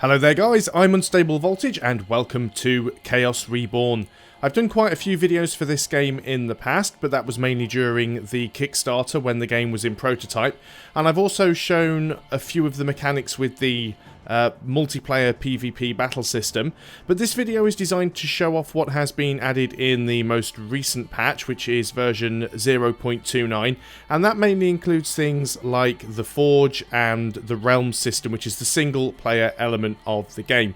Hello there guys, I'm Unstable Voltage and welcome to Chaos Reborn. I've done quite a few videos for this game in the past, but that was mainly during the Kickstarter when the game was in prototype, and I've also shown a few of the mechanics with the multiplayer PvP battle system, but this video is designed to show off what has been added in the most recent patch, which is version 0.29, and that mainly includes things like the Forge and the Realm system, which is the single player element of the game.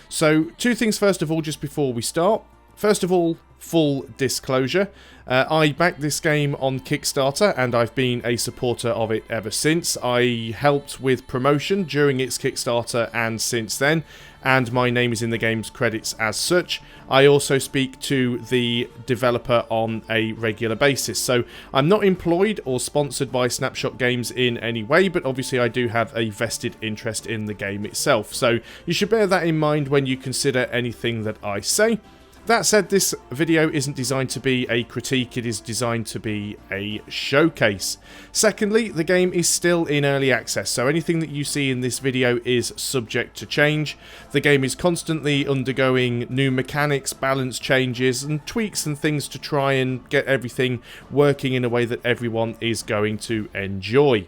So two things first of all, just before we start. First of all, full disclosure, I backed this game on Kickstarter and I've been a supporter of it ever since. I helped with promotion during its Kickstarter and since then, and my name is in the game's credits as such. I also speak to the developer on a regular basis, so I'm not employed or sponsored by Snapshot Games in any way, but obviously I do have a vested interest in the game itself, so you should bear that in mind when you consider anything that I say. That said, this video isn't designed to be a critique, it is designed to be a showcase. Secondly, the game is still in early access, so anything that you see in this video is subject to change. The game is constantly undergoing new mechanics, balance changes, and tweaks and things to try and get everything working in a way that everyone is going to enjoy.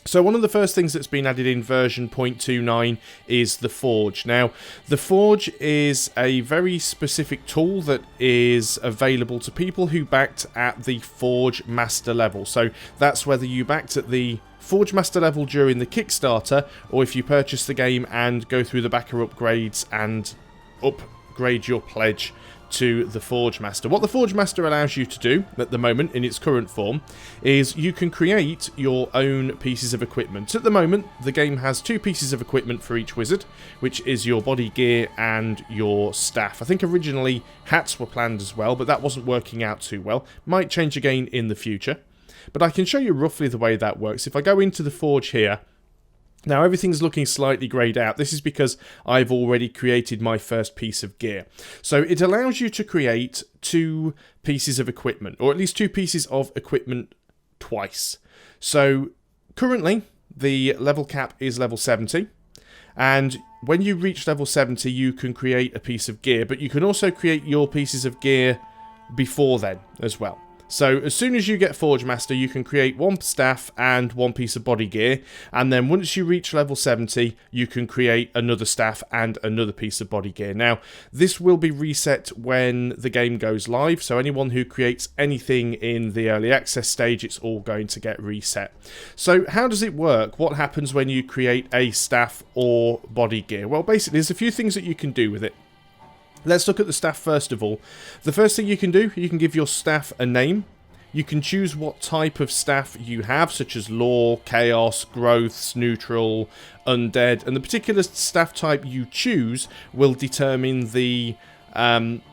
So one of the first things that's been added in version 0.29 is the Forge. Now, the Forge is a very specific tool that is available to people who backed at the Forge Master level. So that's whether you backed at the Forge Master level during the Kickstarter, or if you purchase the game and go through the backer upgrades and upgrade your pledge to the Forge Master. What the Forge Master allows you to do at the moment in its current form is you can create your own pieces of equipment. At the moment the game has two pieces of equipment for each wizard, which is your body gear and your staff. I think originally hats were planned as well, but that wasn't working out too well. Might change again in the future, but I can show you roughly the way that works. If I go into the Forge here, now everything's looking slightly greyed out. This is because I've already created my first piece of gear. So it allows you to create two pieces of equipment, or at least two pieces of equipment twice. So currently the level cap is level 70, and when you reach level 70 you can create a piece of gear, but you can also create your pieces of gear before then as well. So as soon as you get Forge Master, you can create one staff and one piece of body gear, and then once you reach level 70, you can create another staff and another piece of body gear. Now, this will be reset when the game goes live, so anyone who creates anything in the early access stage, it's all going to get reset. So how does it work? What happens when you create a staff or body gear? Well, basically, there's a few things that you can do with it. Let's look at the staff first of all. The first thing you can do, you can give your staff a name. You can choose what type of staff you have, such as Law, Chaos, Growths, Neutral, Undead, and the particular staff type you choose will determine the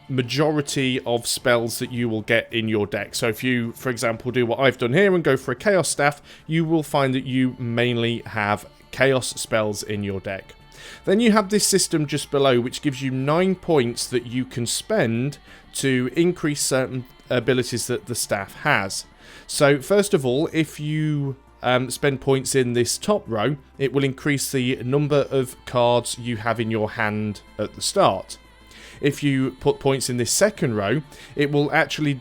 majority of spells that you will get in your deck. So if you, for example, do what I've done here and go for a Chaos staff, you will find that you mainly have Chaos spells in your deck. Then you have this system just below, which gives you 9 points that you can spend to increase certain abilities that the staff has. So first of all, if you spend points in this top row, it will increase the number of cards you have in your hand at the start. If you put points in this second row, it will actually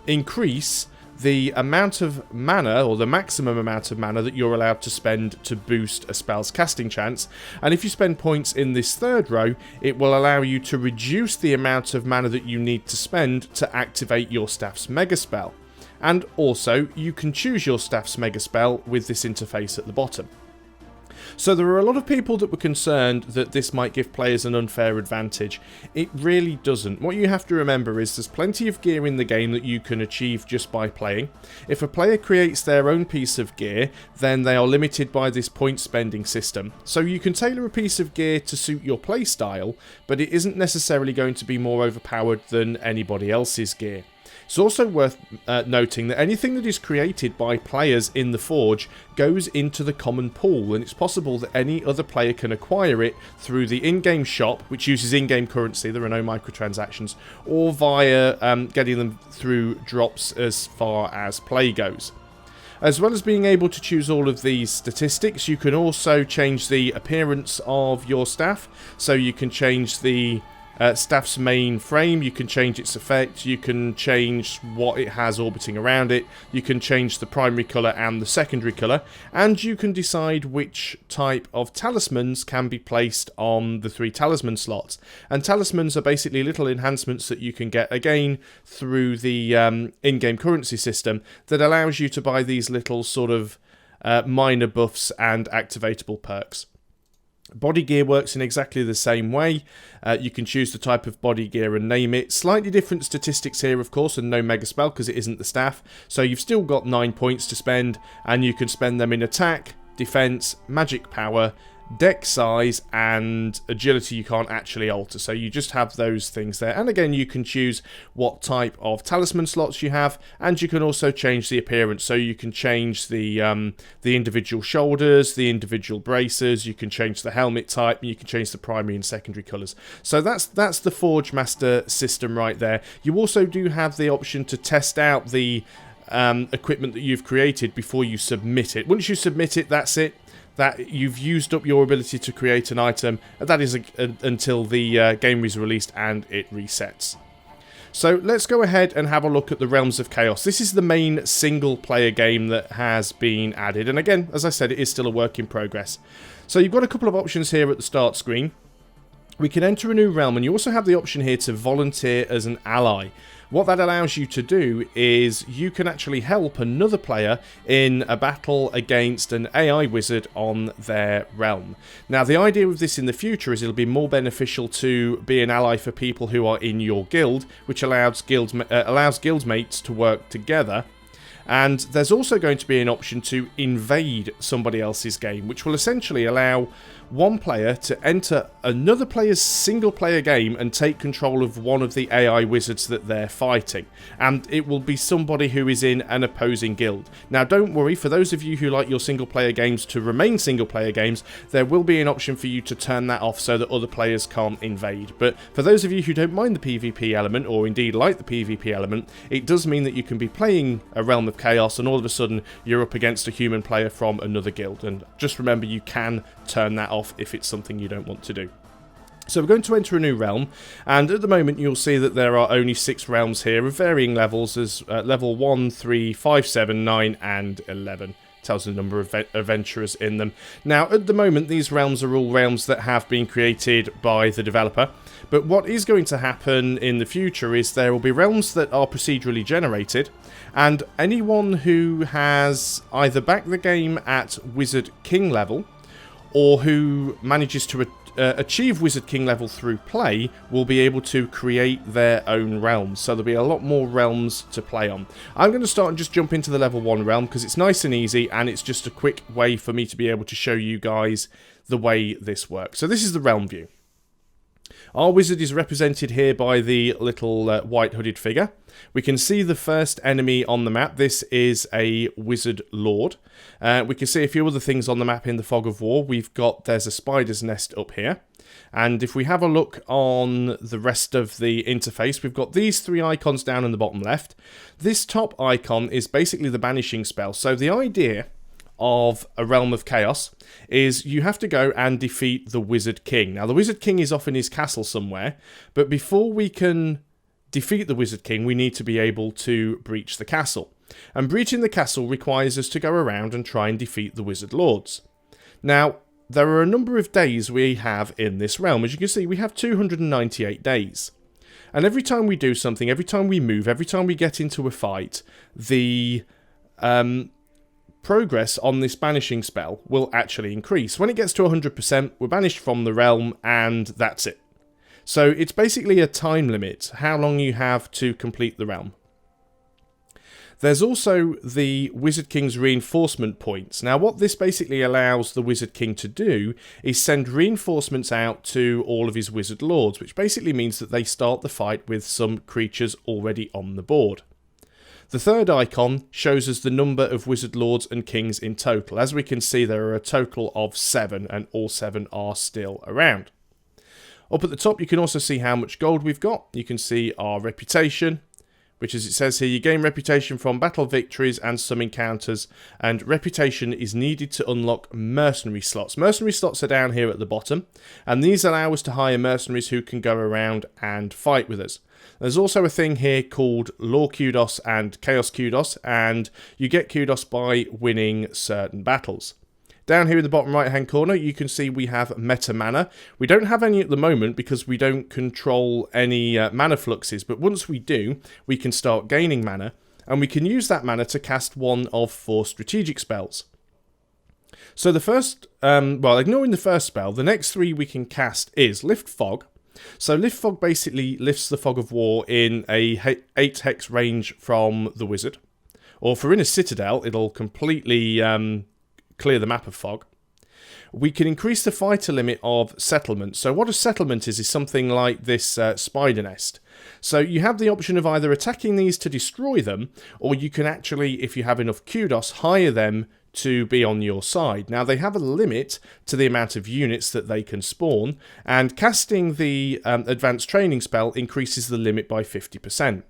increase the amount of mana, or the maximum amount of mana that you're allowed to spend to boost a spell's casting chance. And if you spend points in this third row, it will allow you to reduce the amount of mana that you need to spend to activate your staff's mega spell. And also, you can choose your staff's mega spell with this interface at the bottom. So there are a lot of people that were concerned that this might give players an unfair advantage. It really doesn't. What you have to remember is there's plenty of gear in the game that you can achieve just by playing. If a player creates their own piece of gear, then they are limited by this point spending system. So you can tailor a piece of gear to suit your playstyle, but it isn't necessarily going to be more overpowered than anybody else's gear. It's also worth noting that anything that is created by players in the Forge goes into the common pool, and it's possible that any other player can acquire it through the in-game shop, which uses in-game currency, there are no microtransactions, or via getting them through drops as far as play goes. As well as being able to choose all of these statistics, you can also change the appearance of your staff. So you can change the staff's main frame, you can change its effect, you can change what it has orbiting around it, you can change the primary colour and the secondary colour, and you can decide which type of talismans can be placed on the 3 talisman slots. And talismans are basically little enhancements that you can get, again, through the in-game currency system that allows you to buy these little sort of minor buffs and activatable perks. Body gear works in exactly the same way. You can choose the type of body gear and name it. Slightly different statistics here, of course, and no mega spell because it isn't the staff. So you've still got 9 points to spend, and you can spend them in attack, defense, magic power, deck size, and agility you can't actually alter. So you just have those things there. And again, you can choose what type of talisman slots you have, and you can also change the appearance. So you can change the individual shoulders, the individual braces, you can change the helmet type, and you can change the primary and secondary colours. So that's the Forge Master system right there. You also do have the option to test out the equipment that you've created before you submit it. Once you submit it, that's it. That you've used up your ability to create an item, and that is until the game is released and it resets. So let's go ahead and have a look at the Realms of Chaos. This is the main single player game that has been added, and again, as I said, it is still a work in progress. So you've got a couple of options here at the start screen. We can enter a new realm, and you also have the option here to volunteer as an ally. What that allows you to do is you can actually help another player in a battle against an AI wizard on their realm. Now, the idea of this in the future is it'll be more beneficial to be an ally for people who are in your guild, which allows guildmates to work together. And there's also going to be an option to invade somebody else's game, which will essentially allow one player to enter another player's single player game and take control of one of the AI wizards that they're fighting. And it will be somebody who is in an opposing guild. Now, don't worry, for those of you who like your single player games to remain single player games, there will be an option for you to turn that off so that other players can't invade. But for those of you who don't mind the PvP element, or indeed like the PvP element, it does mean that you can be playing a Realm of Chaos and all of a sudden you're up against a human player from another guild. And just remember, you can turn that off if it's something you don't want to do. So we're going to enter a new realm, and at the moment you'll see that there are only 6 realms here of varying levels, as level 1, 3, 5, 7, 9 and 11. Tells the number of adventurers in them. Now, at the moment, these realms are all realms that have been created by the developer, but what is going to happen in the future is there will be realms that are procedurally generated, and anyone who has either backed the game at Wizard King level or who manages to achieve Wizard King level through play will be able to create their own realms. So there'll be a lot more realms to play on. I'm going to start and just jump into the level 1 realm because it's nice and easy, and it's just a quick way for me to be able to show you guys the way this works. So this is the realm view. Our wizard is represented here by the little white hooded figure. We can see the first enemy on the map. This is a wizard lord. We can see a few other things on the map in the fog of war. There's a spider's nest up here. And if we have a look on the rest of the interface, we've got these 3 icons down in the bottom left. This top icon is basically the banishing spell. So the idea of a Realm of Chaos is you have to go and defeat the Wizard King. Now, the Wizard King is off in his castle somewhere, but before we can defeat the Wizard King, we need to be able to breach the castle. And breaching the castle requires us to go around and try and defeat the Wizard Lords. Now, there are a number of days we have in this realm. As you can see, we have 298 days. And every time we do something, every time we move, every time we get into a fight, the progress on this banishing spell will actually increase. When it gets to 100%, we're banished from the realm, and that's it. So it's basically a time limit, how long you have to complete the realm. There's also the Wizard King's reinforcement points. Now, what this basically allows the Wizard King to do is send reinforcements out to all of his Wizard Lords, which basically means that they start the fight with some creatures already on the board. The third icon shows us the number of Wizard Lords and Kings in total. As we can see, there are a total of 7, and all 7 are still around. Up at the top, you can also see how much gold we've got. You can see our reputation. which, as it says here, you gain reputation from battle victories and some encounters, and reputation is needed to unlock mercenary slots. Mercenary slots are down here at the bottom, and these allow us to hire mercenaries who can go around and fight with us. There's also a thing here called Law Kudos and Chaos Kudos, and you get kudos by winning certain battles. Down here in the bottom right hand corner you can see we have meta mana. We don't have any at the moment because we don't control any mana fluxes, but once we do we can start gaining mana, and we can use that mana to cast one of 4 strategic spells. So the first, well, ignoring the first spell, the next 3 we can cast is Lift Fog. So Lift Fog basically lifts the Fog of War in a 8 hex range from the wizard, or if we're in a citadel it'll completely clear the map of fog. We can increase the fighter limit of settlement. So what a settlement is something like this spider nest. So you have the option of either attacking these to destroy them, or you can actually, if you have enough kudos, hire them to be on your side. Now they have a limit to the amount of units that they can spawn, and casting the advanced training spell increases the limit by 50%.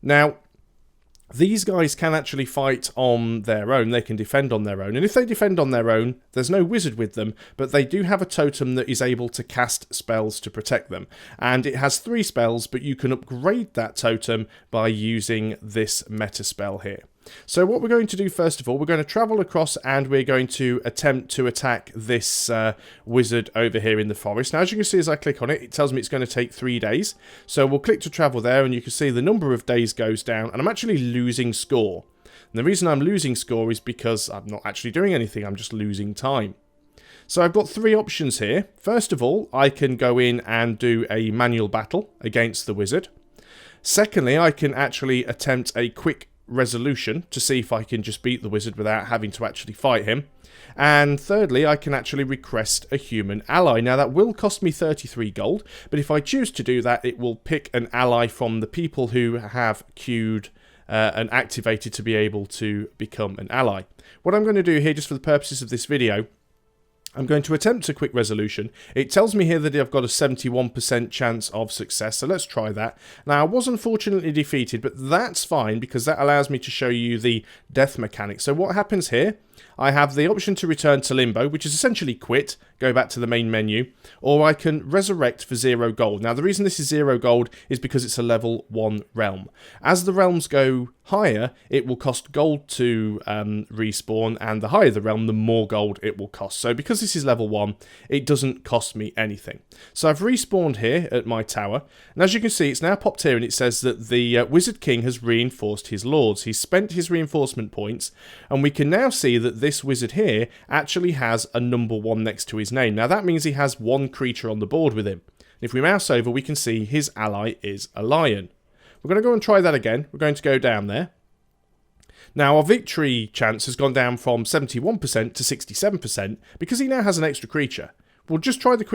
Now these guys can actually fight on their own, they can defend on their own, and if they defend on their own, there's no wizard with them, but they do have a totem that is able to cast spells to protect them. And it has 3 spells, but you can upgrade that totem by using this meta spell here. So what we're going to do first of all, we're going to travel across and we're going to attempt to attack this wizard over here in the forest. Now as you can see as I click on it, it tells me it's going to take 3 days. So we'll click to travel there and you can see the number of days goes down and I'm actually losing score. And the reason I'm losing score is because I'm not actually doing anything, I'm just losing time. So I've got 3 options here. First of all, I can go in and do a manual battle against the wizard. Secondly, I can actually attempt a quick resolution to see if I can just beat the wizard without having to actually fight him. And thirdly, I can actually request a human ally. Now that will cost me 33 gold, but if I choose to do that, it will pick an ally from the people who have queued and activated to be able to become an ally. What I'm going to do here, just for the purposes of this video, I'm going to attempt a quick resolution. It tells me here that I've got a 71% chance of success, so let's try that. Now, I was unfortunately defeated, but that's fine because that allows me to show you the death mechanic. So what happens here, I have the option to return to Limbo, which is essentially quit, go back to the main menu, or I can resurrect for 0 gold. Now, the reason this is 0 gold is because it's a level 1 realm. As the realms go higher, it will cost gold to respawn, and the higher the realm, the more gold it will cost. So because this is level 1, it doesn't cost me anything. So I've respawned here at my tower, and as you can see, it's now popped here, and it says that the Wizard King has reinforced his lords. He's spent his reinforcement points, and we can now see that this wizard here actually has a number 1 next to his name. Now that means he has 1 creature on the board with him. If we mouse over, we can see his ally is a lion. We're going to go and try that again. We're going to go down there. Now our victory chance has gone down from 71% to 67% because he now has an extra creature. We'll just try the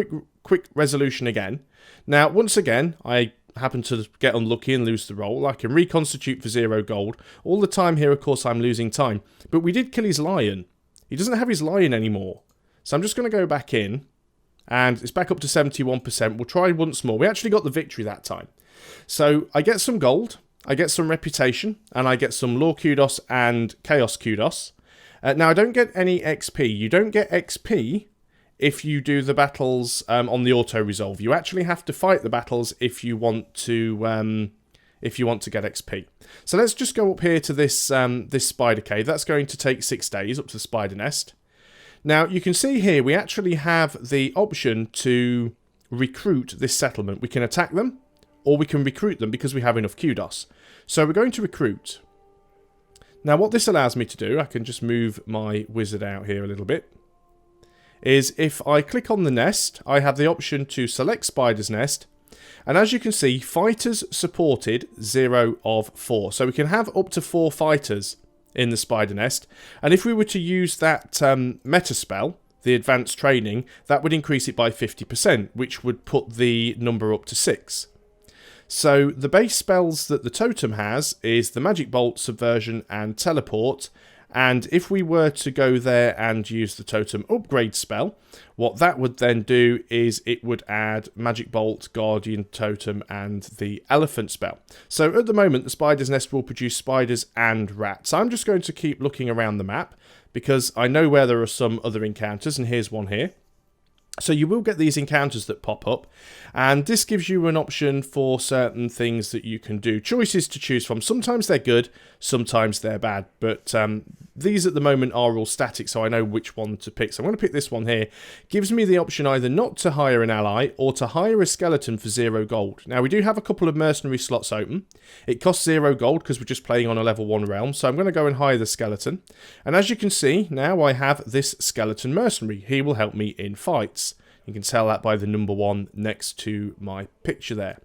quick resolution again. Now once again, I happen to get unlucky and lose the roll. I can reconstitute for 0 gold. All the time here, of course, I'm losing time. But we did kill his lion. He doesn't have his lion anymore. So I'm just going to go back in. And it's back up to 71%. We'll try once more. We actually got the victory that time. So I get some gold. I get some reputation. And I get some Law Kudos and Chaos Kudos. Now, I don't get any XP. You don't get XP if you do the battles on the auto-resolve. You actually have to fight the battles if you want to get XP. So let's just go up here to this this spider cave. That's going to take 6 days up to the spider nest. Now you can see here we actually have the option to recruit this settlement. We can attack them or we can recruit them because we have enough kudos. So we're going to recruit. Now what this allows me to do, I can just move my wizard out here a little bit, is if I click on the nest, I have the option to select Spider's Nest, and as you can see, fighters supported 0 of 4. So we can have up to 4 fighters in the Spider Nest, and if we were to use that meta spell, the advanced training, that would increase it by 50%, which would put the number up to 6. So the base spells that the totem has is the Magic Bolt, Subversion and Teleport, And if we were to go there and use the totem upgrade spell, what that would then do is it would add Magic Bolt, Guardian Totem, and the Elephant spell. So at the moment, the Spider's Nest will produce spiders and rats. I'm just going to keep looking around the map because I know where there are some other encounters, and here's one here. So you will get these encounters that pop up, and this gives you an option for certain things that you can do. Choices to choose from. Sometimes they're good, sometimes they're bad, but these at the moment are all static, so I know which one to pick. So I'm going to pick this one here. Gives me the option either not to hire an ally or to hire a skeleton for 0 gold. Now we do have a couple of mercenary slots open. It costs 0 gold because we're just playing on a level 1 realm, so I'm going to go and hire the skeleton. And as you can see, now I have this skeleton mercenary. He will help me in fights. You can tell that by the number 1 next to my picture there.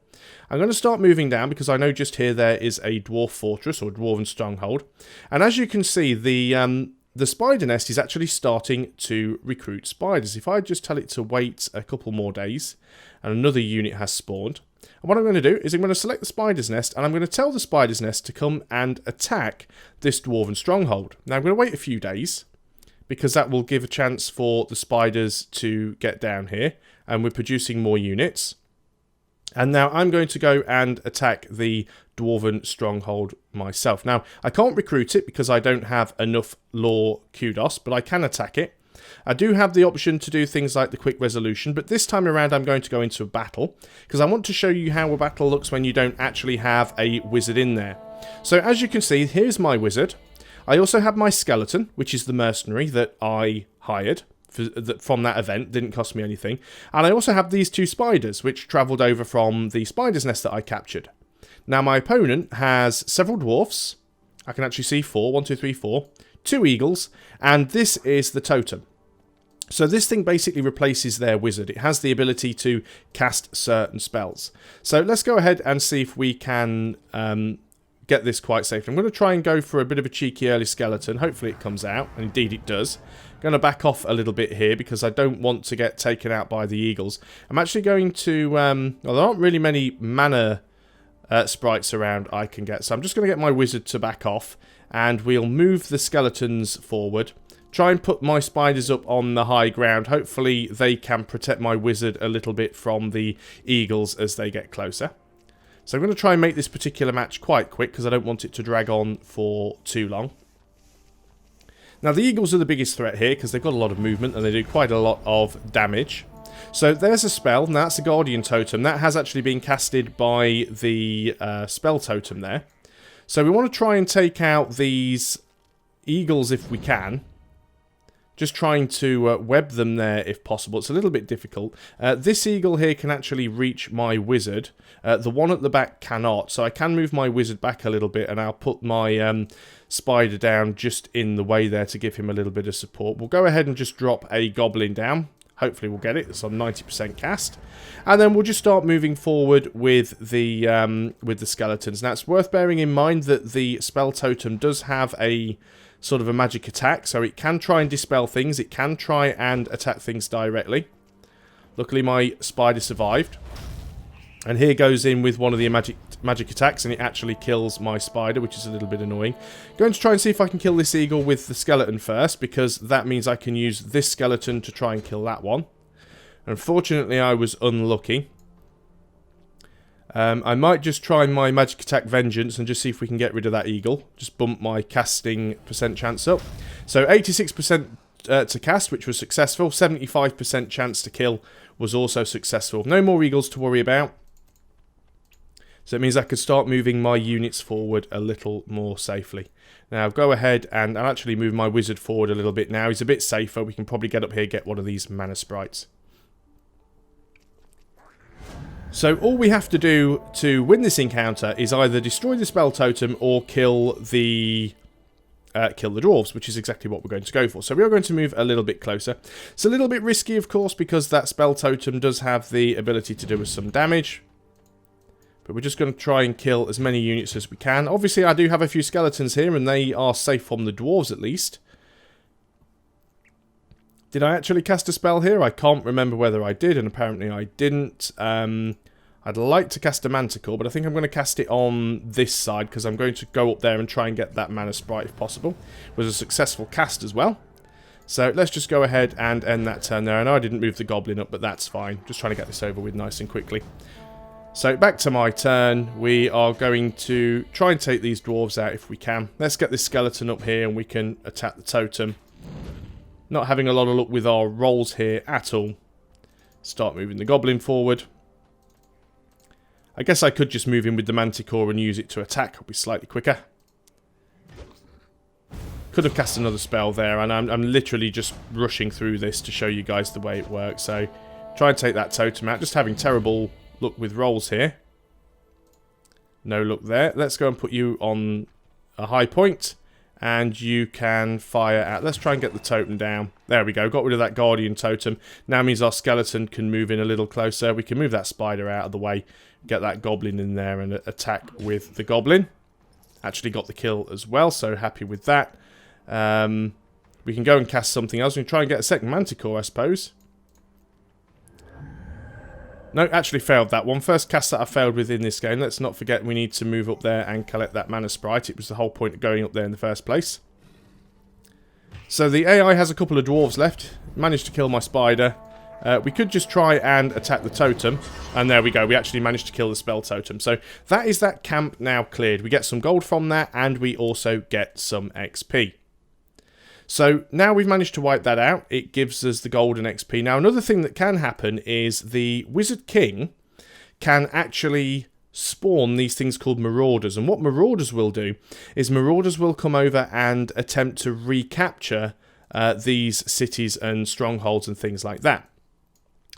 I'm going to start moving down because I know just here there is a dwarf fortress or dwarven stronghold. And as you can see, the spider nest is actually starting to recruit spiders. If I just tell it to wait a couple more days and another unit has spawned. And what I'm going to do is I'm going to select the spider's nest and I'm going to tell the spider's nest to come and attack this dwarven stronghold. Now I'm going to wait a few days, because that will give a chance for the spiders to get down here, and we're producing more units. And now I'm going to go and attack the dwarven stronghold myself. Now, I can't recruit it because I don't have enough lore kudos, but I can attack it. I do have the option to do things like the quick resolution, but this time around I'm going to go into a battle, because I want to show you how a battle looks when you don't actually have a wizard in there. So as you can see, here's my wizard. I also have my skeleton, which is the mercenary that I hired from that event. Didn't cost me anything. And I also have these 2 spiders, which travelled over from the spider's nest that I captured. Now, my opponent has several dwarfs. I can actually see 4. 1, 2, 3, 4. 2 eagles. And this is the totem. So this thing basically replaces their wizard. It has the ability to cast certain spells. So let's go ahead and see if we can get this quite safely. I'm going to try and go for a bit of a cheeky early skeleton. Hopefully it comes out, and indeed it does. I'm going to back off a little bit here because I don't want to get taken out by the eagles. I'm actually going to... well, there aren't really many mana sprites around I can get, so I'm just going to get my wizard to back off, and we'll move the skeletons forward. Try and put my spiders up on the high ground. Hopefully they can protect my wizard a little bit from the eagles as they get closer. So I'm going to try and make this particular match quite quick because I don't want it to drag on for too long. Now the eagles are the biggest threat here because they've got a lot of movement and they do quite a lot of damage. So there's a spell. Now that's a Guardian Totem. That has actually been casted by the spell totem there. So we want to try and take out these eagles if we can. Just trying to web them there if possible. It's a little bit difficult. This eagle here can actually reach my wizard. The one at the back cannot. So I can move my wizard back a little bit and I'll put my spider down just in the way there to give him a little bit of support. We'll go ahead and just drop a goblin down. Hopefully we'll get it. It's on 90% cast. And then we'll just start moving forward with the skeletons. Now it's worth bearing in mind that the spell totem does have a sort of a magic attack, so it can try and dispel things, it can try and attack things directly. Luckily my spider survived. And here goes in with one of the magic attacks, and it actually kills my spider, which is a little bit annoying. Going to try and see if I can kill this eagle with the skeleton first, because that means I can use this skeleton to try and kill that one. Unfortunately I was unlucky. I might just try my magic attack vengeance and just see if we can get rid of that eagle. Just bump my casting percent chance up. So 86% to cast, which was successful. 75% chance to kill was also successful. No more eagles to worry about. So it means I could start moving my units forward a little more safely. Now go ahead and I'll actually move my wizard forward a little bit now. He's a bit safer. We can probably get up here, get one of these mana sprites. So all we have to do to win this encounter is either destroy the spell totem or kill the dwarves, which is exactly what we're going to go for. So we are going to move a little bit closer. It's a little bit risky, of course, because that spell totem does have the ability to do us some damage. But we're just going to try and kill as many units as we can. Obviously, I do have a few skeletons here, and they are safe from the dwarves at least. Did I actually cast a spell here? I can't remember whether I did, and apparently I didn't. I'd like to cast a Manticore, but I think I'm going to cast it on this side because I'm going to go up there and try and get that Mana Sprite if possible. It was a successful cast as well. So let's just go ahead and end that turn there. I know I didn't move the Goblin up, but that's fine. Just trying to get this over with nice and quickly. So back to my turn. We are going to try and take these Dwarves out if we can. Let's get this Skeleton up here and we can attack the Totem. Not having a lot of luck with our rolls here at all. Start moving the Goblin forward. I guess I could just move in with the Manticore and use it to attack. It'll be slightly quicker. Could have cast another spell there, and I'm literally just rushing through this to show you guys the way it works. So, try and take that Totem out. Just having terrible luck with rolls here. No luck there. Let's go and put you on a high point, and you can fire out. Let's try and get the Totem down. There we go. Got rid of that Guardian Totem. Now means our Skeleton can move in a little closer. We can move that Spider out of the way. Get that Goblin in there and attack with the Goblin. Actually got the kill as well, so happy with that. We can go and cast something else. We can try and get a second Manticore, I suppose. No, actually failed that one. First cast that I failed with in this game. Let's not forget we need to move up there and collect that Mana Sprite. It was the whole point of going up there in the first place. So the AI has a couple of Dwarves left. Managed to kill my Spider. We could just try and attack the Totem. And there we go. We actually managed to kill the Spell Totem. So that is that camp now cleared. We get some gold from that, and we also get some XP. So now we've managed to wipe that out. It gives us the gold and XP. Now another thing that can happen is the Wizard King can actually spawn these things called Marauders. And what Marauders will do is Marauders will come over and attempt to recapture these cities and strongholds and things like that.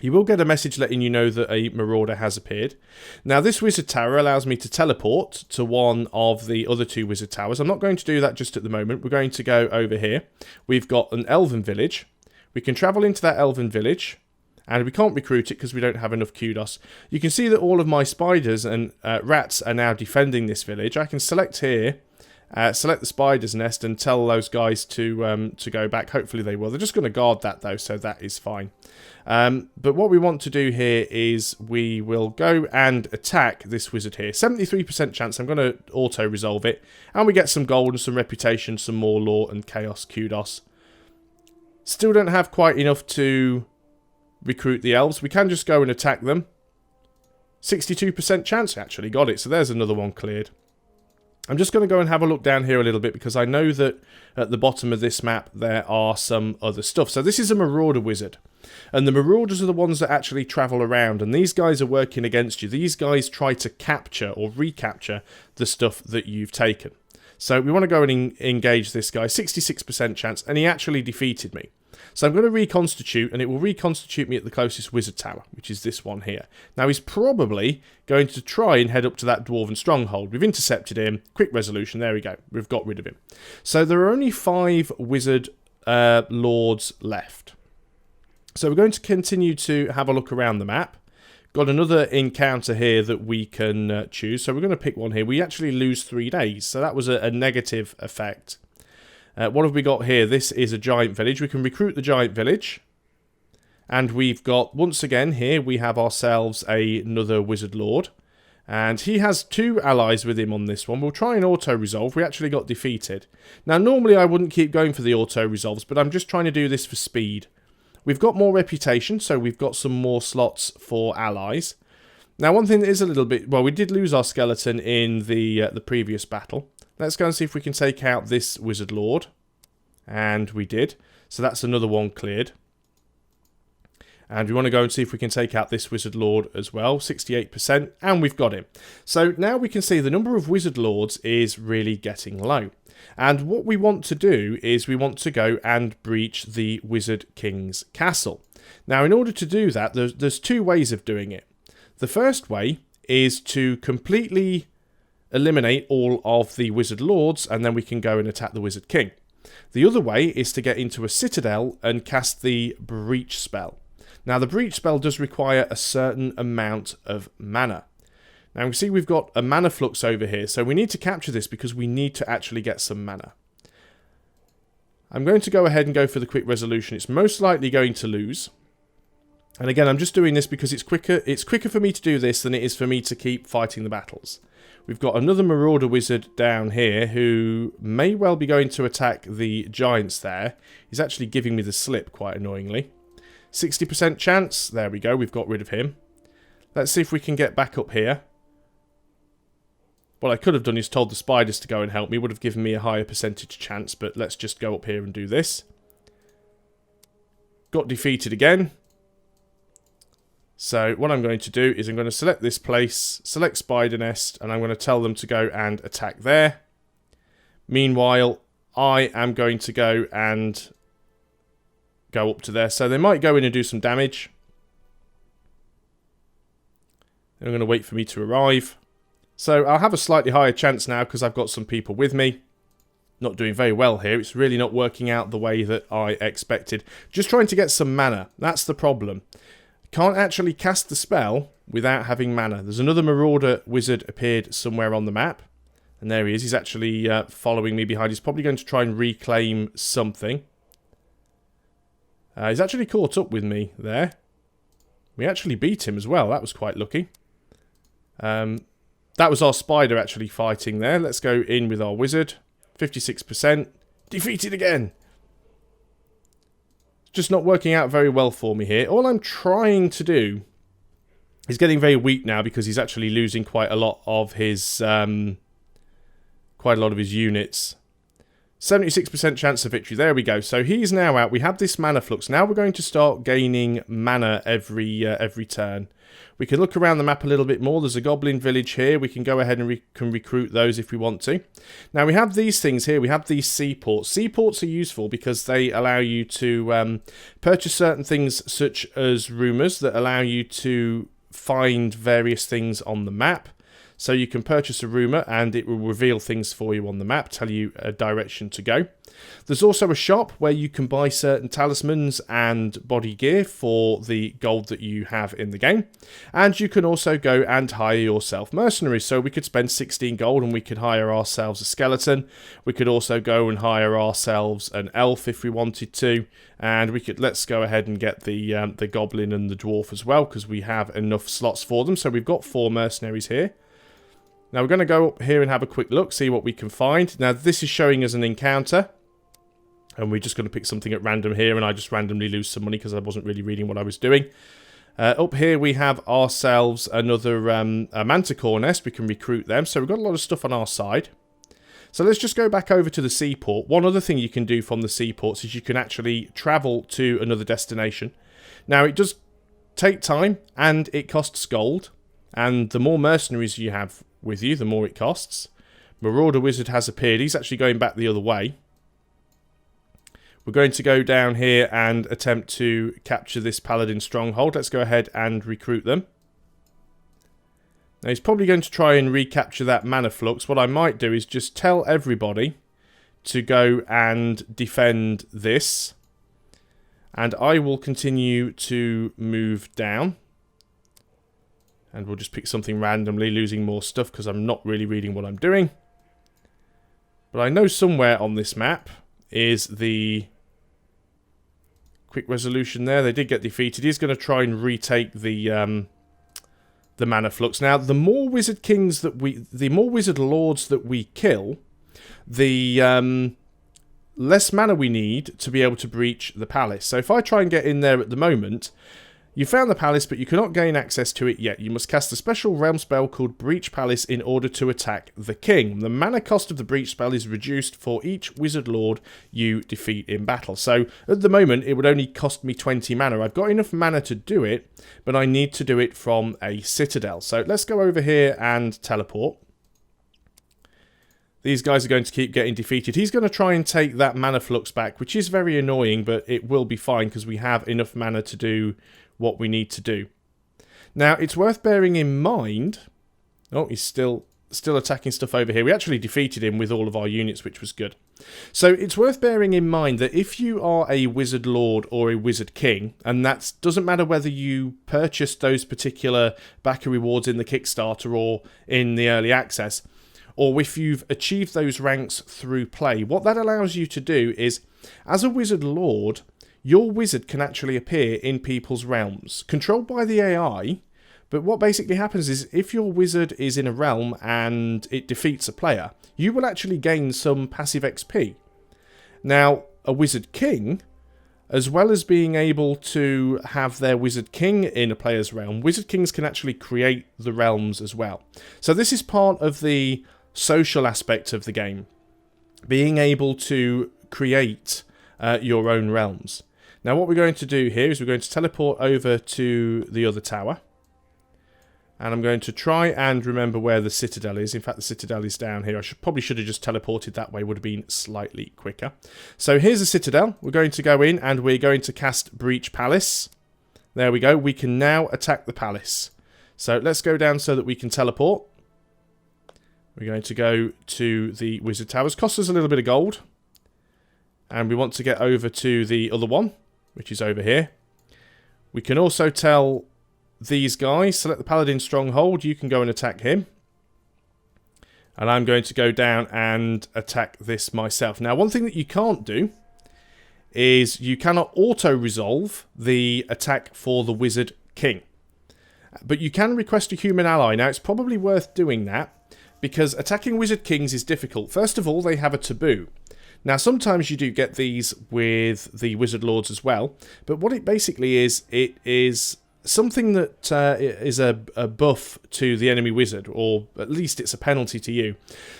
You will get a message letting you know that a Marauder has appeared. Now, this Wizard Tower allows me to teleport to one of the other two Wizard Towers. I'm not going to do that just at the moment. We're going to go over here. We've got an Elven Village. We can travel into that Elven Village, and we can't recruit it because we don't have enough kudos. You can see that all of my spiders and rats are now defending this village. I can select here, select the spider's nest, and tell those guys to go back. Hopefully they will. They're just going to guard that though, so that is fine. But what we want to do here is we will go and attack this wizard here. 73% chance. I'm going to auto-resolve it. And we get some gold and some reputation, some more lore and chaos kudos. Still don't have quite enough to recruit the elves. We can just go and attack them. 62% chance. Actually got it. So there's another one cleared. I'm just going to go and have a look down here a little bit because I know that at the bottom of this map there are some other stuff. So this is a Marauder Wizard. And the Marauders are the ones that actually travel around. And these guys are working against you. These guys try to capture or recapture the stuff that you've taken. So we want to go and engage this guy. 66% chance. And he actually defeated me. So I'm going to reconstitute, and it will reconstitute me at the closest wizard tower, which is this one here. Now he's probably going to try and head up to that dwarven stronghold. We've intercepted him. Quick resolution. There we go. We've got rid of him. So there are only 5 wizard lords left. So we're going to continue to have a look around the map. Got another encounter here that we can choose. So we're going to pick one here. We actually lose 3 days. So that was a negative effect. What have we got here? This is a giant village. We can recruit the giant village. And we've got, once again, here we have ourselves another wizard lord. And he has 2 allies with him on this one. We'll try and auto-resolve. We actually got defeated. Now, normally I wouldn't keep going for the auto-resolves, but I'm just trying to do this for speed. We've got more reputation, so we've got some more slots for allies. Now, one thing that is a little bit... Well, we did lose our skeleton in the previous battle. Let's go and see if we can take out this wizard lord. And we did. So that's another one cleared. And we want to go and see if we can take out this wizard lord as well. 68%. And we've got him. So now we can see the number of wizard lords is really getting low. And what we want to do is we want to go and breach the Wizard King's castle. Now, in order to do that, there's 2 ways of doing it. The first way is to completely eliminate all of the wizard lords, and then we can go and attack the Wizard King. The other way is to get into a citadel and cast the breach spell. Now, the breach spell does require a certain amount of mana. Now, we see we've got a mana flux over here, so we need to capture this because we need to actually get some mana. I'm going to go ahead and go for the quick resolution. It's most likely going to lose. And again, I'm just doing this because it's quicker for me to do this than it is for me to keep fighting the battles. We've got another Marauder Wizard down here who may well be going to attack the giants there. He's actually giving me the slip, quite annoyingly. 60% chance. There we go. We've got rid of him. Let's see if we can get back up here. What I could have done is told the spiders to go and help me. Would have given me a higher percentage chance, but let's just go up here and do this. Got defeated again. So what I'm going to do is I'm going to select this place, select Spider Nest, and I'm going to tell them to go and attack there. Meanwhile, I am going to go and go up to there. So they might go in and do some damage. They're going to wait for me to arrive. So I'll have a slightly higher chance now because I've got some people with me. Not doing very well here. It's really not working out the way that I expected. Just trying to get some mana. That's the problem. Can't actually cast the spell without having mana. There's another Marauder Wizard appeared somewhere on the map. And there he is. He's actually following me behind. He's probably going to try and reclaim something. He's actually caught up with me there. We actually beat him as well. That was quite lucky. That was our spider actually fighting there. Let's go in with our wizard. 56%. Defeated again. Just not working out very well for me here. All I'm trying to do is getting very weak now because he's actually losing quite a lot of his units. 76% chance of victory. There we go. So he's now out. We have this mana flux. Now we're going to start gaining mana every turn. We can look around the map a little bit more. There's a goblin village here. We can go ahead and recruit those if we want to. Now we have these things here. We have these seaports. Seaports are useful because they allow you to purchase certain things such as rumours that allow you to find various things on the map. So you can purchase a rumour and it will reveal things for you on the map, tell you a direction to go. There's also a shop where you can buy certain talismans and body gear for the gold that you have in the game. And you can also go and hire yourself mercenaries. So we could spend 16 gold and we could hire ourselves a skeleton. We could also go and hire ourselves an elf if we wanted to. And we could, let's go ahead and get the goblin and the dwarf as well because we have enough slots for them. So we've got 4 mercenaries here. Now we're going to go up here and have a quick look, see what we can find. Now this is showing us an encounter. And we're just going to pick something at random here, and I just randomly lose some money because I wasn't really reading what I was doing. Up here we have ourselves another a manticore nest. We can recruit them, so we've got a lot of stuff on our side. So let's just go back over to the seaport. One other thing you can do from the seaports is you can actually travel to another destination. Now it does take time, and it costs gold. And the more mercenaries you have with you, the more it costs. Marauder Wizard has appeared. He's actually going back the other way. We're going to go down here and attempt to capture this paladin stronghold. Let's go ahead and recruit them. Now he's probably going to try and recapture that mana flux. What I might do is just tell everybody to go and defend this. And I will continue to move down. And we'll just pick something randomly, losing more stuff because I'm not really reading what I'm doing. But I know somewhere on this map is the quick resolution there. They did get defeated. He's going to try and retake the mana flux. Now, the more wizard kings that the more wizard lords that we kill, the less mana we need to be able to breach the palace. So if I try and get in there at the moment, you found the palace, but you cannot gain access to it yet. You must cast a special realm spell called Breach Palace in order to attack the king. The mana cost of the breach spell is reduced for each wizard lord you defeat in battle. So at the moment, it would only cost me 20 mana. I've got enough mana to do it, but I need to do it from a citadel. So let's go over here and teleport. These guys are going to keep getting defeated. He's going to try and take that mana flux back, which is very annoying, but it will be fine because we have enough mana to do what we need to do. Now, it's worth bearing in mind... Oh, he's still attacking stuff over here. We actually defeated him with all of our units, which was good. So it's worth bearing in mind that if you are a wizard lord or a wizard king, and that doesn't matter whether you purchased those particular backer rewards in the Kickstarter or in the early access, or if you've achieved those ranks through play, what that allows you to do is, as a wizard lord, your wizard can actually appear in people's realms, controlled by the AI. But what basically happens is if your wizard is in a realm and it defeats a player, you will actually gain some passive XP. Now, a wizard king, as well as being able to have their wizard king in a player's realm, wizard kings can actually create the realms as well. So this is part of the social aspect of the game, being able to create your own realms. Now what we're going to do here is we're going to teleport over to the other tower. And I'm going to try and remember where the citadel is. In fact, the citadel is down here. Probably should have just teleported that way. Would have been slightly quicker. So here's the citadel. We're going to go in and we're going to cast Breach Palace. There we go. We can now attack the palace. So let's go down so that we can teleport. We're going to go to the wizard towers. Costs us a little bit of gold. And we want to get over to the other one, which is over here. We can also tell these guys, select the paladin stronghold, you can go and attack him. And I'm going to go down and attack this myself. Now, one thing that you can't do is you cannot auto-resolve the attack for the wizard king. But you can request a human ally. Now, it's probably worth doing that because attacking wizard kings is difficult. First of all, they have a taboo. Now, sometimes you do get these with the wizard lords as well. But what it basically is, it is something that is a buff to the enemy wizard, or at least it's a penalty to you.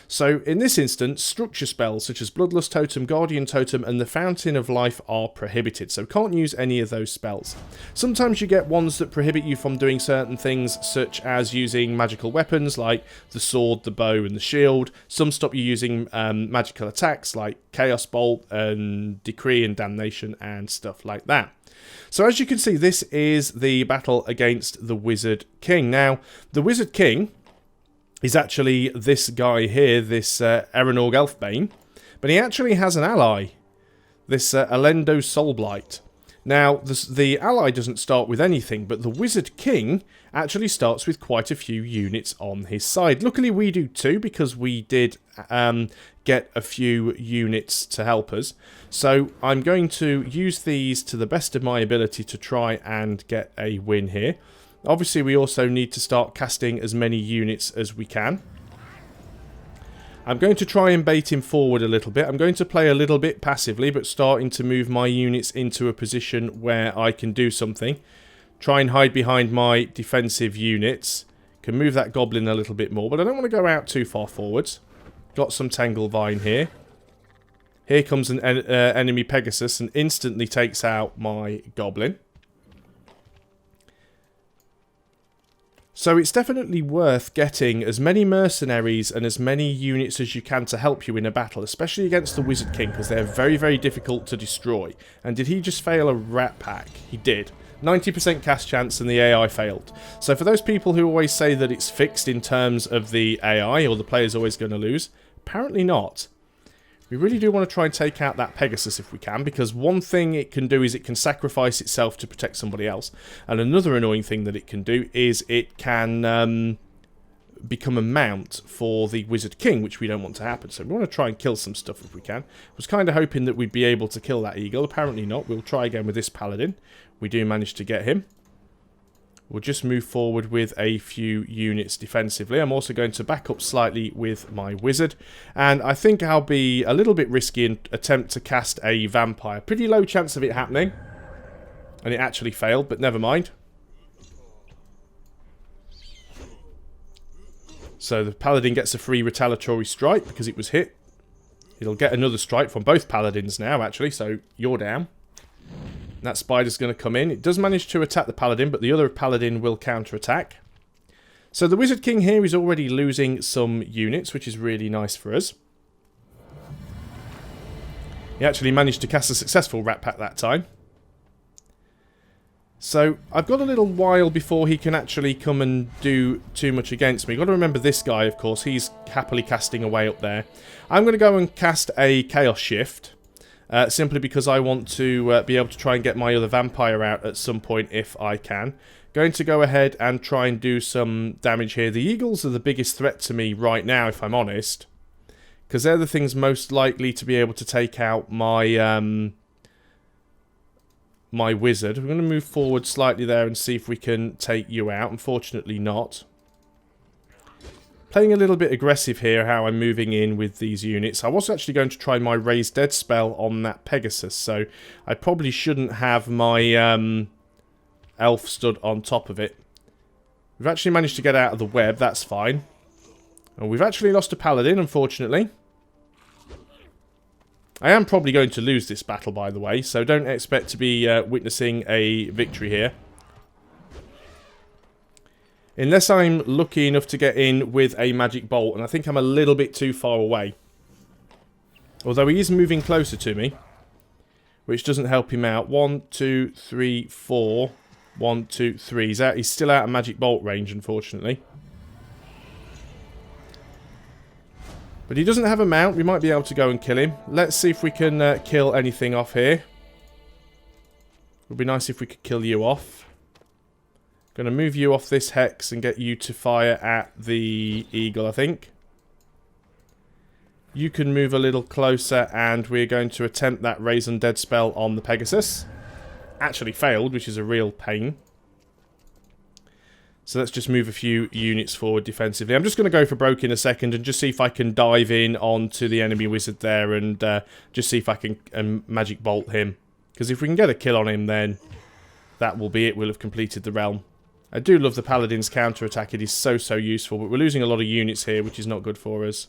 So in this instance, structure spells such as Bloodlust Totem, Guardian Totem and the Fountain of Life are prohibited, so can't use any of those spells. Sometimes you get ones that prohibit you from doing certain things, such as using magical weapons like the sword, the bow and the shield. Some stop you using magical attacks like Chaos Bolt and Decree and Damnation and stuff like that. So as you can see, this is the battle against the Wizard King. Now, the Wizard King is actually this guy here, this Erenorg Elfbane, but he actually has an ally, this Alendo Soulblight. Now, the ally doesn't start with anything, but the Wizard King actually starts with quite a few units on his side. Luckily, we do too, because we did get a few units to help us. So I'm going to use these to the best of my ability to try and get a win here. Obviously, we also need to start casting as many units as we can. I'm going to try and bait him forward a little bit. I'm going to play a little bit passively, but starting to move my units into a position where I can do something. Try and hide behind my defensive units. Can move that goblin a little bit more, but I don't want to go out too far forwards. Got some Tanglevine here. Here comes an enemy Pegasus and instantly takes out my goblin. So it's definitely worth getting as many mercenaries and as many units as you can to help you in a battle, especially against the Wizard King, because they're very, very difficult to destroy. And did he just fail a rat pack? He did. 90% cast chance and the AI failed. So for those people who always say that it's fixed in terms of the AI or the player's always going to lose, apparently not. We really do want to try and take out that Pegasus if we can, because one thing it can do is it can sacrifice itself to protect somebody else. And another annoying thing that it can do is it can become a mount for the Wizard King, which we don't want to happen. So we want to try and kill some stuff if we can. I was kind of hoping that we'd be able to kill that eagle. Apparently not. We'll try again with this paladin. We do manage to get him. We'll just move forward with a few units defensively. I'm also going to back up slightly with my wizard. And I think I'll be a little bit risky and attempt to cast a vampire. Pretty low chance of it happening. And it actually failed, but never mind. So the paladin gets a free retaliatory strike because it was hit. It'll get another strike from both paladins now, actually, so you're down. That spider's going to come in. It does manage to attack the paladin, but the other paladin will counterattack. So the Wizard King here is already losing some units, which is really nice for us. He actually managed to cast a successful rat pack that time. So I've got a little while before he can actually come and do too much against me. You've got to remember this guy, of course. He's happily casting away up there. I'm going to go and cast a Chaos Shift. Simply because I want to be able to try and get my other vampire out at some point if I can. Going to go ahead and try and do some damage here. The eagles are the biggest threat to me right now, if I'm honest. Because they're the things most likely to be able to take out my my wizard. We're going to move forward slightly there and see if we can take you out. Unfortunately not. Playing a little bit aggressive here, how I'm moving in with these units. I was actually going to try my Raise Dead spell on that Pegasus, so I probably shouldn't have my elf stood on top of it. We've actually managed to get out of the web, that's fine. And we've actually lost a paladin, unfortunately. I am probably going to lose this battle, by the way, so don't expect to be witnessing a victory here. Unless I'm lucky enough to get in with a magic bolt, and I think I'm a little bit too far away. Although he is moving closer to me, which doesn't help him out. 1, 2, 3, 4. 1, 2, 3. He's still out of magic bolt range, unfortunately. But he doesn't have a mount. We might be able to go and kill him. Let's see if we can kill anything off here. It would be nice if we could kill you off. Going to move you off this hex and get you to fire at the eagle, I think. You can move a little closer and we're going to attempt that Raise Undead spell on the Pegasus. Actually failed, which is a real pain. So let's just move a few units forward defensively. I'm just going to go for broke in a second and just see if I can dive in onto the enemy wizard there and just see if I can magic bolt him. Because if we can get a kill on him, then that will be it. We'll have completed the realm. I do love the Paladin's counter-attack. It is so useful, but we're losing a lot of units here, which is not good for us.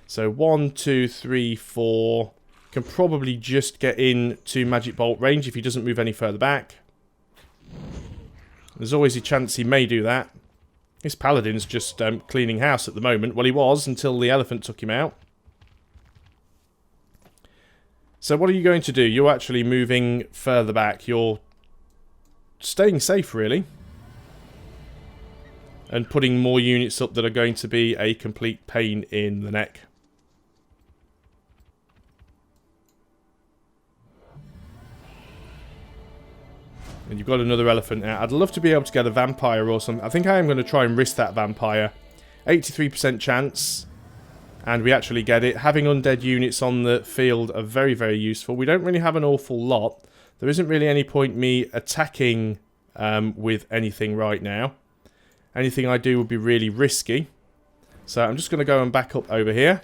So 1, 2, 3, 4. Can probably just get in to magic bolt range if he doesn't move any further back. There's always a chance he may do that. This Paladin's just cleaning house at the moment. Well, he was until the elephant took him out. So what are you going to do? You're actually moving further back. You're staying safe, really. And putting more units up that are going to be a complete pain in the neck. And you've got another elephant now. I'd love to be able to get a vampire or something. I think I am going to try and risk that vampire. 83% chance. And we actually get it. Having undead units on the field are very useful. We don't really have an awful lot. There isn't really any point me attacking with anything right now. Anything I do would be really risky. So I'm just going to go and back up over here.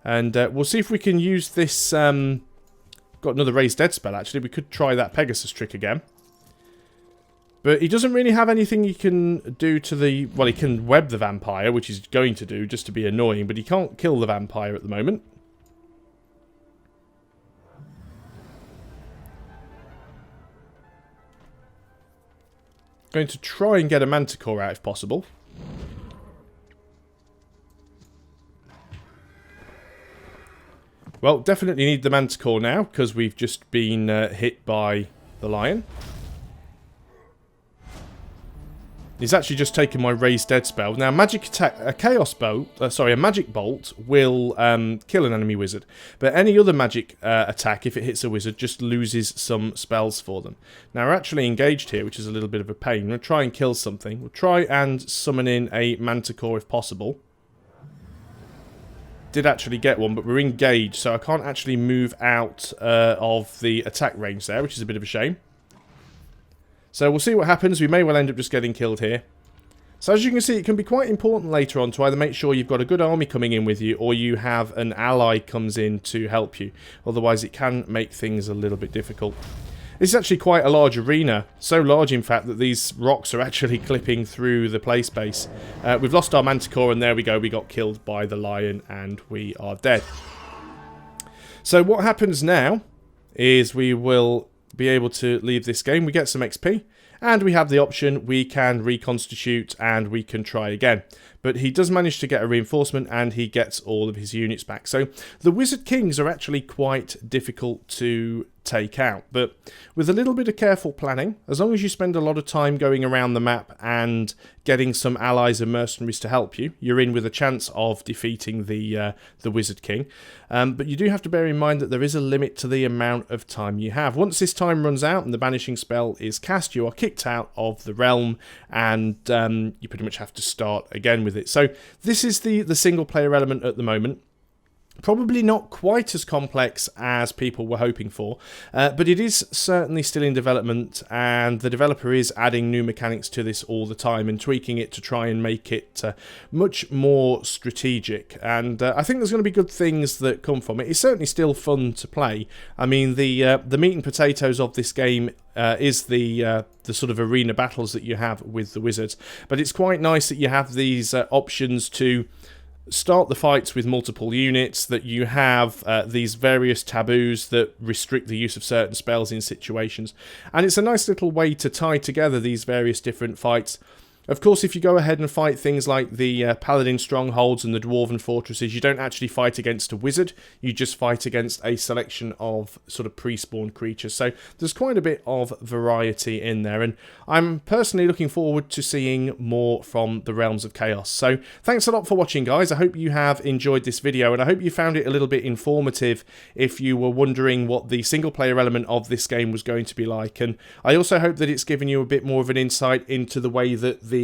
And we'll see if we can use this... got another Raise Dead spell, actually. We could try that Pegasus trick again. But he doesn't really have anything he can do to the... Well, he can web the vampire, which he's going to do just to be annoying. But he can't kill the vampire at the moment. Going to try and get a Manticore out if possible. Well, definitely need the Manticore now, because we've just been hit by the lion. He's actually just taken my Raise Dead spell. Now, magic attack, a magic bolt will kill an enemy wizard. But any other magic attack, if it hits a wizard, just loses some spells for them. Now, we're actually engaged here, which is a little bit of a pain. We'll try and kill something. We'll try and summon in a Manticore if possible. Did actually get one, but we're engaged, so I can't actually move out of the attack range there, which is a bit of a shame. So we'll see what happens. We may well end up just getting killed here. So as you can see, it can be quite important later on to either make sure you've got a good army coming in with you, or you have an ally comes in to help you. Otherwise, it can make things a little bit difficult. This is actually quite a large arena. So large, in fact, that these rocks are actually clipping through the play space. We've lost our Manticore, and there we go. We got killed by the lion, and we are dead. So what happens now is we will be able to leave this game. We get some XP, and we have the option we can reconstitute and we can try again. But he does manage to get a reinforcement, and he gets all of his units back. So the Wizard Kings are actually quite difficult to take out, but with a little bit of careful planning, as long as you spend a lot of time going around the map and getting some allies and mercenaries to help you, you're in with a chance of defeating the Wizard King. But you do have to bear in mind that there is a limit to the amount of time you have. Once this time runs out and the banishing spell is cast, you are kicked out of the realm, and you pretty much have to start again with it. So this is the single player element at the moment. Probably not quite as complex as people were hoping for, but it is certainly still in development, and the developer is adding new mechanics to this all the time and tweaking it to try and make it much more strategic. And I think there's going to be good things that come from it. It's certainly still fun to play. I mean, the meat and potatoes of this game is the sort of arena battles that you have with the wizards, but it's quite nice that you have these options to start the fights with multiple units, that you have these various taboos that restrict the use of certain spells in situations, and it's a nice little way to tie together these various different fights. Of course, if you go ahead and fight things like the Paladin strongholds and the Dwarven fortresses, you don't actually fight against a wizard, you just fight against a selection of sort of pre-spawned creatures. So there's quite a bit of variety in there, and I'm personally looking forward to seeing more from the Realms of Chaos. So thanks a lot for watching, guys. I hope you have enjoyed this video, and I hope you found it a little bit informative if you were wondering what the single-player element of this game was going to be like. And I also hope that it's given you a bit more of an insight into the way that the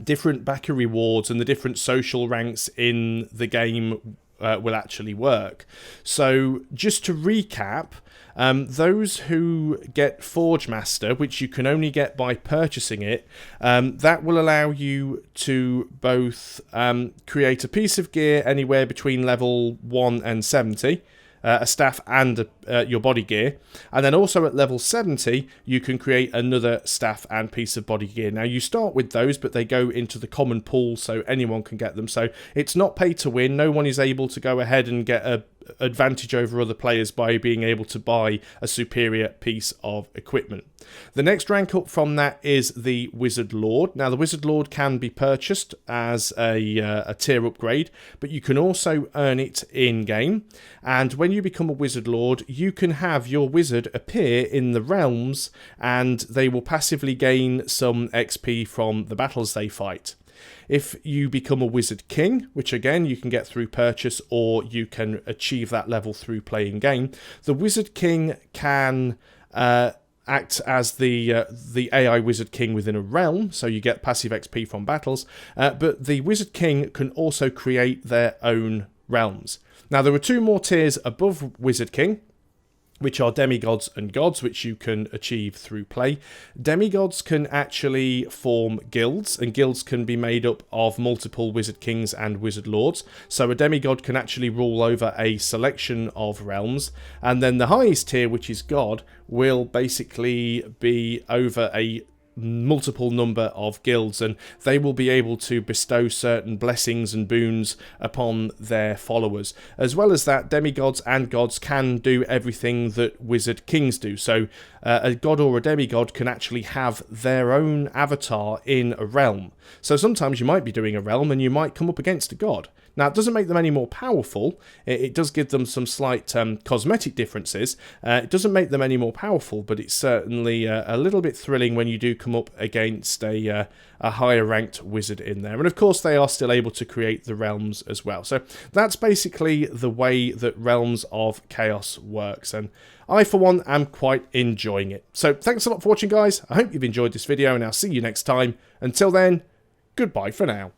different backer rewards and the different social ranks in the game will actually work. So just to recap, those who get Forge Master, which you can only get by purchasing it, that will allow you to both create a piece of gear anywhere between level 1 and 70, a staff and your body gear, and then also at level 70 you can create another staff and piece of body gear. Now you start with those, but they go into the common pool so anyone can get them, so it's not pay to win. No one is able to go ahead and get a advantage over other players by being able to buy a superior piece of equipment. The next rank up from that is the Wizard Lord. Now the Wizard Lord can be purchased as a tier upgrade, but you can also earn it in game, and when you become a Wizard Lord you can have your wizard appear in the realms and they will passively gain some XP from the battles they fight. If you become a Wizard King, which again you can get through purchase or you can achieve that level through playing game, the Wizard King can act as the AI Wizard King within a realm, so you get passive XP from battles, but the Wizard King can also create their own realms. Now there are two more tiers above Wizard King, which are demigods and gods, which you can achieve through play. Demigods can actually form guilds, and guilds can be made up of multiple Wizard Kings and Wizard Lords. So a demigod can actually rule over a selection of realms, and then the highest tier, which is god, will basically be over a multiple number of guilds, and they will be able to bestow certain blessings and boons upon their followers. As well as that, demigods and gods can do everything that Wizard Kings do. So a god or a demigod can actually have their own avatar in a realm. So sometimes you might be doing a realm and you might come up against a god. Now, it doesn't make them any more powerful. It does give them some slight cosmetic differences. It doesn't make them any more powerful, but it's certainly a little bit thrilling when you do come up against a higher ranked wizard in there. And of course, they are still able to create the realms as well. So that's basically the way that Realms of Chaos works. And I, for one, am quite enjoying it. So thanks a lot for watching, guys. I hope you've enjoyed this video, and I'll see you next time. Until then, goodbye for now.